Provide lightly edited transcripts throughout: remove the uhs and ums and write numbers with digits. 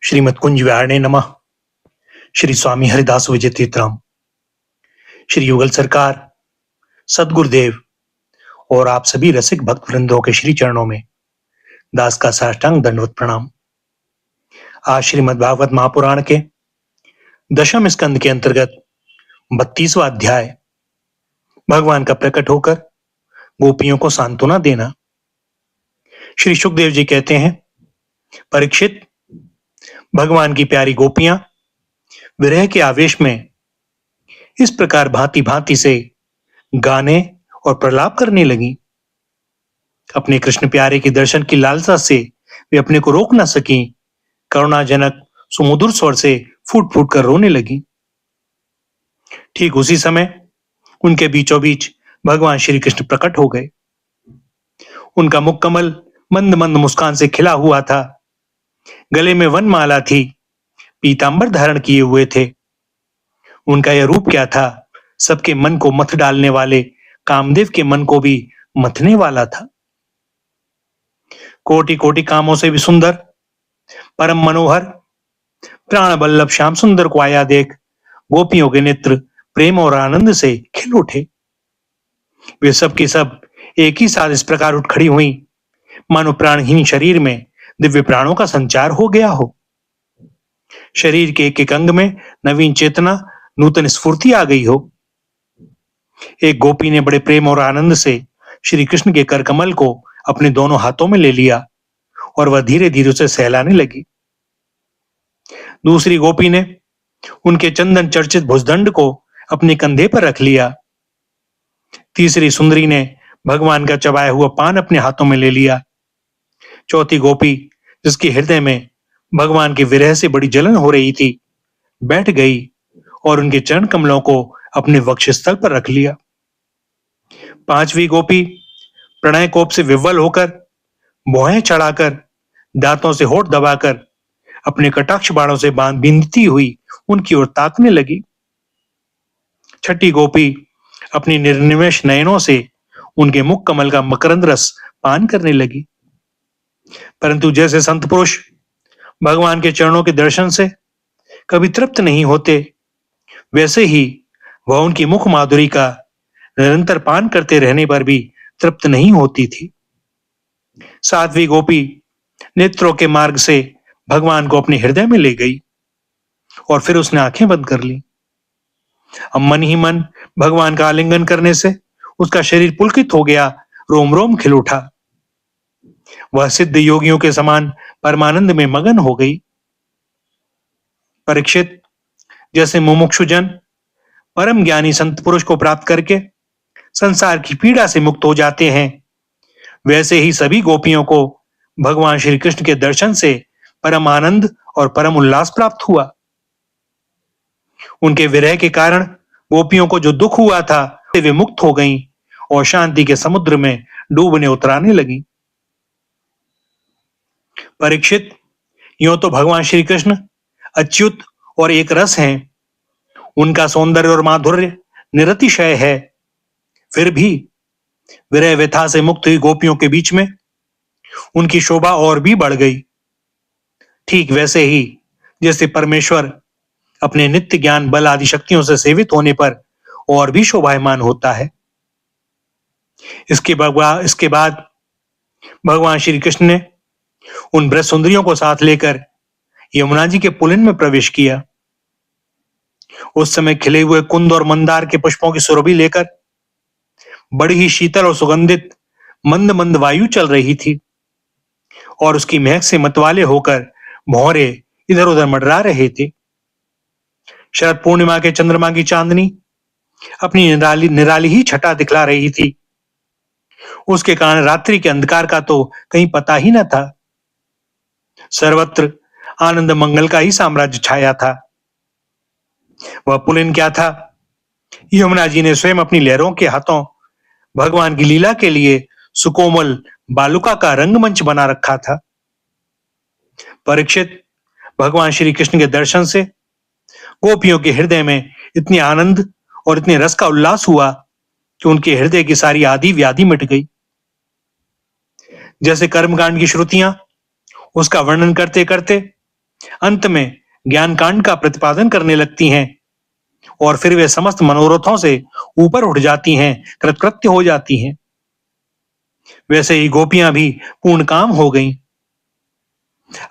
श्रीमद् कुंज विहारणे नमः। श्री स्वामी हरिदास विजय तीर्थराम, श्री युगल सरकार, सदगुरुदेव और आप सभी रसिक भक्त वृंदों के श्री चरणों में दास का साष्टांग दंडवत प्रणाम। आज श्रीमद् भागवत महापुराण के दशम स्कंद के अंतर्गत 32वां अध्याय, भगवान का प्रकट होकर गोपियों को सांत्वना देना। श्री सुखदेव जी कहते हैं, परीक्षित, भगवान की प्यारी गोपियां विरह के आवेश में इस प्रकार भांति भांति से गाने और प्रलाप करने लगी। अपने कृष्ण प्यारे के दर्शन की लालसा से वे अपने को रोक न सकी। करुणाजनक सुमधुर स्वर से फूट फूट कर रोने लगी। ठीक उसी समय उनके बीचों बीच भगवान श्री कृष्ण प्रकट हो गए। उनका मुख कमल मंद मंद मुस्कान से खिला हुआ था। गले में वनमाला थी, पीतांबर धारण किए हुए थे। उनका यह रूप क्या था, सबके मन को मथ डालने वाले कामदेव के मन को भी मथने वाला था। कोटि कोटि कामों से भी सुंदर, परम मनोहर, प्राण बल्लभ श्याम सुंदर को आया देख गोपियों के नेत्र प्रेम और आनंद से खिल उठे। वे सब की सब एक ही साथ इस प्रकार उठ खड़ी हुई मानो प्राणहीन शरीर में दिव्य प्राणों का संचार हो गया हो। शरीर के एक एक अंग में नवीन चेतना, नूतन स्फूर्ति आ गई हो। एक गोपी ने बड़े प्रेम और आनंद से श्री कृष्ण के कर कमल को अपने दोनों हाथों में ले लिया और वह धीरे धीरे उसे सहलाने लगी। दूसरी गोपी ने उनके चंदन चर्चित भुजदंड को अपने कंधे पर रख लिया। तीसरी सुंदरी ने भगवान का चबाया हुआ पान अपने हाथों में ले लिया। चौथी गोपी, जिसके हृदय में भगवान के विरह से बड़ी जलन हो रही थी, बैठ गई और उनके चरण कमलों को अपने वक्षस्थल पर रख लिया। पांचवी गोपी प्रणय कोप से विह्वल होकर, भौहें चढ़ाकर, दांतों से होठ दबाकर, अपने कटाक्ष बाणों से बींधती हुई उनकी ओर ताकने लगी। छठी गोपी अपनी निर्निमेष नयनों से उनके मुख कमल का मकरंद रस पान करने लगी। परंतु जैसे संत पुरुष भगवान के चरणों के दर्शन से कभी तृप्त नहीं होते, वैसे ही वह उनकी मुख माधुरी का निरंतर पान करते रहने पर भी तृप्त नहीं होती थी। सातवीं गोपी नेत्रों के मार्ग से भगवान को अपने हृदय में ले गई और फिर उसने आंखें बंद कर ली। अब मन ही मन भगवान का आलिंगन करने से उसका शरीर पुलकित हो गया, रोम रोम खिल उठा। वह सिद्ध योगियों के समान परमानंद में मगन हो गई। परीक्षित, जैसे मुमुक्षुजन परम ज्ञानी संत पुरुष को प्राप्त करके संसार की पीड़ा से मुक्त हो जाते हैं, वैसे ही सभी गोपियों को भगवान श्री कृष्ण के दर्शन से परम आनंद और परम उल्लास प्राप्त हुआ। उनके विरह के कारण गोपियों को जो दुख हुआ था, वे मुक्त हो गईं और शांति के समुद्र में डूबने उतराने लगी। परीक्षित, यूं तो भगवान श्री कृष्ण अच्युत और एक रस हैं। उनका सौंदर्य और माधुर्य निरतिशय है। फिर भी विरह व्यथा से मुक्त हुई गोपियों के बीच में उनकी शोभा और भी बढ़ गई। ठीक वैसे ही जैसे परमेश्वर अपने नित्य ज्ञान बल आदि शक्तियों से सेवित होने पर और भी शोभायमान होता है। इसके बाद भगवान श्री कृष्ण ने उन ब्रज सुंदरियों को साथ लेकर यमुना जी के पुलिन में प्रवेश किया। उस समय खिले हुए कुंद और मंदार के पुष्पों की सुरभि लेकर बड़ी ही शीतल और सुगंधित मंद मंद वायु चल रही थी और उसकी महक से मतवाले होकर भौरे इधर उधर मंडरा रहे थे। शरद पूर्णिमा के चंद्रमा की चांदनी अपनी निराली ही छटा दिखला रही थी। उसके कारण रात्रि के अंधकार का तो कहीं पता ही न था। सर्वत्र आनंद मंगल का ही साम्राज्य छाया था। वह पुलिन क्या था, यमुना जी ने स्वयं अपनी लहरों के हाथों भगवान की लीला के लिए सुकोमल बालुका का रंगमंच बना रखा था। परीक्षित, भगवान श्री कृष्ण के दर्शन से गोपियों के हृदय में इतनी आनंद और इतने रस का उल्लास हुआ कि उनके हृदय की सारी आदि व्याधि मिट गई। जैसे कर्मकांड की श्रुतियां उसका वर्णन करते करते अंत में ज्ञान कांड का प्रतिपादन करने लगती हैं और फिर वे समस्त मनोरथों से ऊपर उठ जाती हैं, कृतकृत्य हो जाती हैं। वैसे ही गोपियां भी पूर्ण काम हो गईं।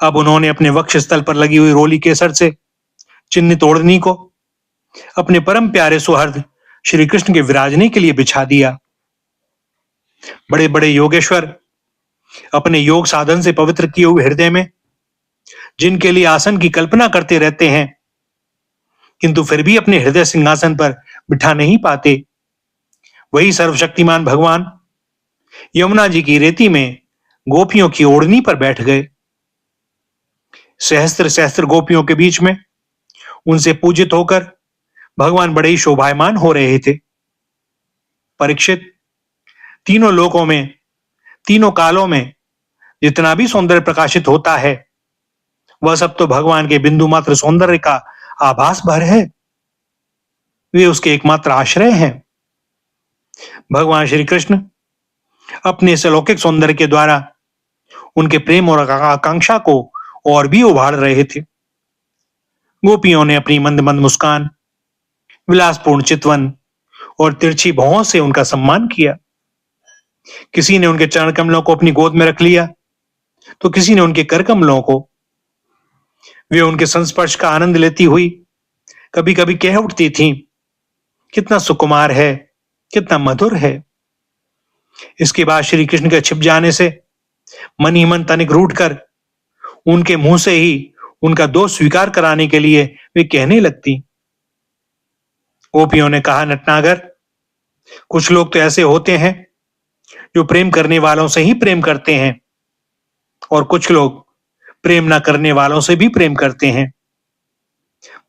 अब उन्होंने अपने वक्ष स्थल पर लगी हुई रोली केसर से चिन्हित ओढ़नी को अपने परम प्यारे सुहृद श्री कृष्ण के विराजने के लिए बिछा दिया। बड़े बड़े योगेश्वर अपने योग साधन से पवित्र किए हुए हृदय में जिनके लिए आसन की कल्पना करते रहते हैं, किंतु फिर भी अपने हृदय सिंहासन पर बिठा नहीं पाते, वही सर्वशक्तिमान भगवान यमुना जी की रेती में गोपियों की ओढ़नी पर बैठ गए। सहस्त्र सहस्त्र गोपियों के बीच में उनसे पूजित होकर भगवान बड़े ही शोभायमान हो रहे थे। परीक्षित, तीनों लोकों में, तीनों कालों में जितना भी सौंदर्य प्रकाशित होता है, वह सब तो भगवान के बिंदु मात्र सौंदर्य का आभास भर है। वे उसके एकमात्र आश्रय हैं। भगवान श्री कृष्ण अपने इस अलौकिक सौंदर्य के द्वारा उनके प्रेम और आकांक्षा को और भी उभार रहे थे। गोपियों ने अपनी मंद मंद मुस्कान, विलासपूर्ण चितवन और तिरछी भौहों से उनका सम्मान किया। किसी ने उनके चरण कमलों को अपनी गोद में रख लिया, तो किसी ने उनके कर कमलों को। वे उनके संस्पर्श का आनंद लेती हुई कभी कभी कह उठती थीं, कितना सुकुमार है, कितना मधुर है। इसके बाद श्री कृष्ण के छिप जाने से मन ही मन तनिक रूठ कर उनके मुंह से ही उनका दोष स्वीकार कराने के लिए वे कहने लगती। गोपियों ने कहा, नटनागर, कुछ लोग तो ऐसे होते हैं जो प्रेम करने वालों से ही प्रेम करते हैं और कुछ लोग प्रेम ना करने वालों से भी प्रेम करते हैं,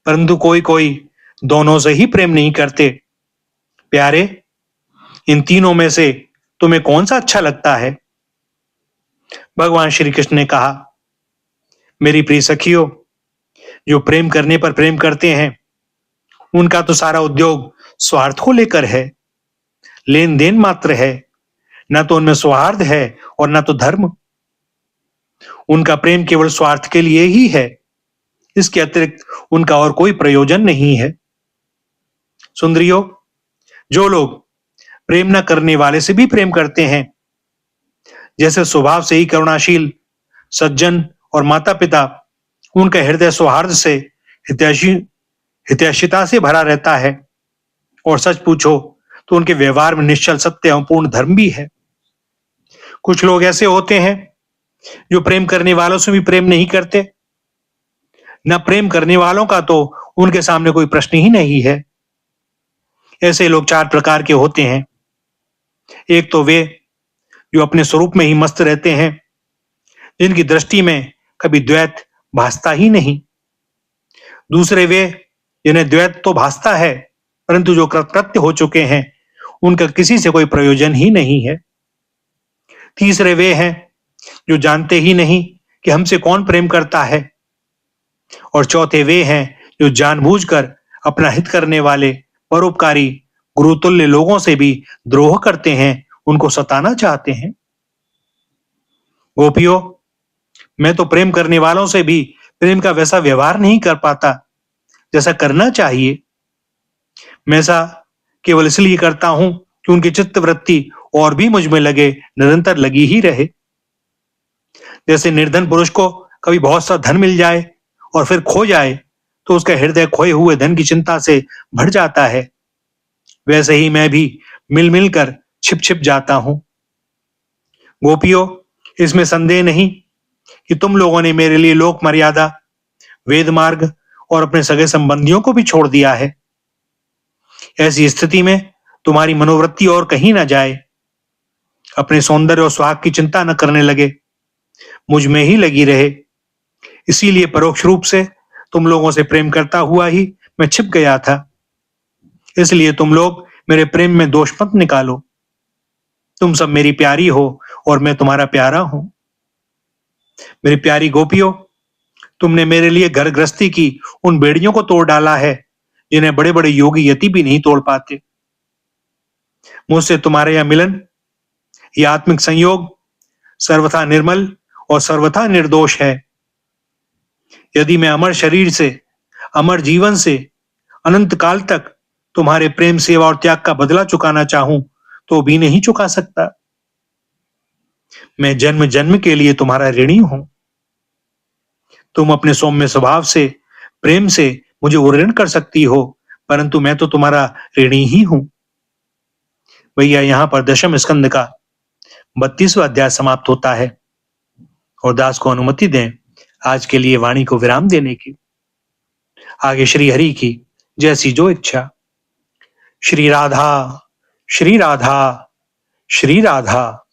परंतु कोई कोई दोनों से ही प्रेम नहीं करते। प्यारे, इन तीनों में से तुम्हें कौन सा अच्छा लगता है? भगवान श्री कृष्ण ने कहा, मेरी प्रिय सखियों, जो प्रेम करने पर प्रेम करते हैं उनका तो सारा उद्योग स्वार्थ को लेकर है, लेन देन मात्र है, न तो उनमें सौहार्द है और न तो धर्म। उनका प्रेम केवल स्वार्थ के लिए ही है, इसके अतिरिक्त उनका और कोई प्रयोजन नहीं है। सुंदरियों, जो लोग प्रेम न करने वाले से भी प्रेम करते हैं, जैसे स्वभाव से ही करुणाशील सज्जन और माता पिता, उनका हृदय सौहार्द से हितैषिता से भरा रहता है और सच पूछो तो उनके व्यवहार में निश्चल सत्य एवं पूर्ण धर्म भी है। कुछ लोग ऐसे होते हैं जो प्रेम करने वालों से भी प्रेम नहीं करते, न प्रेम करने वालों का तो उनके सामने कोई प्रश्न ही नहीं है। ऐसे लोग चार प्रकार के होते हैं। एक तो वे जो अपने स्वरूप में ही मस्त रहते हैं, जिनकी दृष्टि में कभी द्वैत भासता ही नहीं। दूसरे वे जिन्हें द्वैत तो भासता है, परंतु जो कृतकृत्य हो चुके हैं, उनका किसी से कोई प्रयोजन ही नहीं है। तीसरे वे हैं जो जानते ही नहीं कि हमसे कौन प्रेम करता है। और चौथे वे हैं जो जानबूझकर अपना हित करने वाले परोपकारी गुरुतुल्य लोगों से भी द्रोह करते हैं, उनको सताना चाहते हैं। गोपियों, मैं तो प्रेम करने वालों से भी प्रेम का वैसा व्यवहार नहीं कर पाता जैसा करना चाहिए। मैं ऐसा केवल इसलिए करता हूं कि उनकी चित्त वृत्ति और भी मुझ में लगे, निरंतर लगी ही रहे। जैसे निर्धन पुरुष को कभी बहुत सा धन मिल जाए और फिर खो जाए तो उसका हृदय खोए हुए धन की चिंता से भर जाता है, वैसे ही मैं भी मिल मिलकर छिप छिप जाता हूं। गोपियों, इसमें संदेह नहीं कि तुम लोगों ने मेरे लिए लोक मर्यादा, वेद मार्ग और अपने सगे संबंधियों को भी छोड़ दिया है। ऐसी स्थिति में तुम्हारी मनोवृत्ति और कहीं ना जाए, अपने सौंदर्य और सुहाग की चिंता न करने लगे, मुझ में ही लगी रहे। इसीलिए परोक्ष रूप से तुम लोगों से प्रेम करता हुआ ही मैं छिप गया था। इसलिए तुम लोग मेरे प्रेम में दोष मत निकालो। तुम सब मेरी प्यारी हो और मैं तुम्हारा प्यारा हूं। मेरी प्यारी गोपियों, तुमने मेरे लिए घर गृहस्थी की उन बेड़ियों को तोड़ डाला है जिन्हें बड़े बड़े योगी यति भी नहीं तोड़ पाते। मुझसे तुम्हारे यह मिलन, यह आत्मिक संयोग सर्वथा निर्मल और सर्वथा निर्दोष है। यदि मैं अमर शरीर से, अमर जीवन से अनंत काल तक तुम्हारे प्रेम, सेवा और त्याग का बदला चुकाना चाहूं तो भी नहीं चुका सकता। मैं जन्म जन्म के लिए तुम्हारा ऋणी हूं। तुम अपने सौम्य स्वभाव से, प्रेम से मुझे उऋण कर सकती हो, परंतु मैं तो तुम्हारा ऋणी ही हूं। भैया, यहां पर दशम स्कंद का 32वां अध्याय समाप्त होता है और दास को अनुमति दें आज के लिए वाणी को विराम देने की। आगे श्री हरि की जैसी जो इच्छा। श्री राधा, श्री राधा, श्री राधा।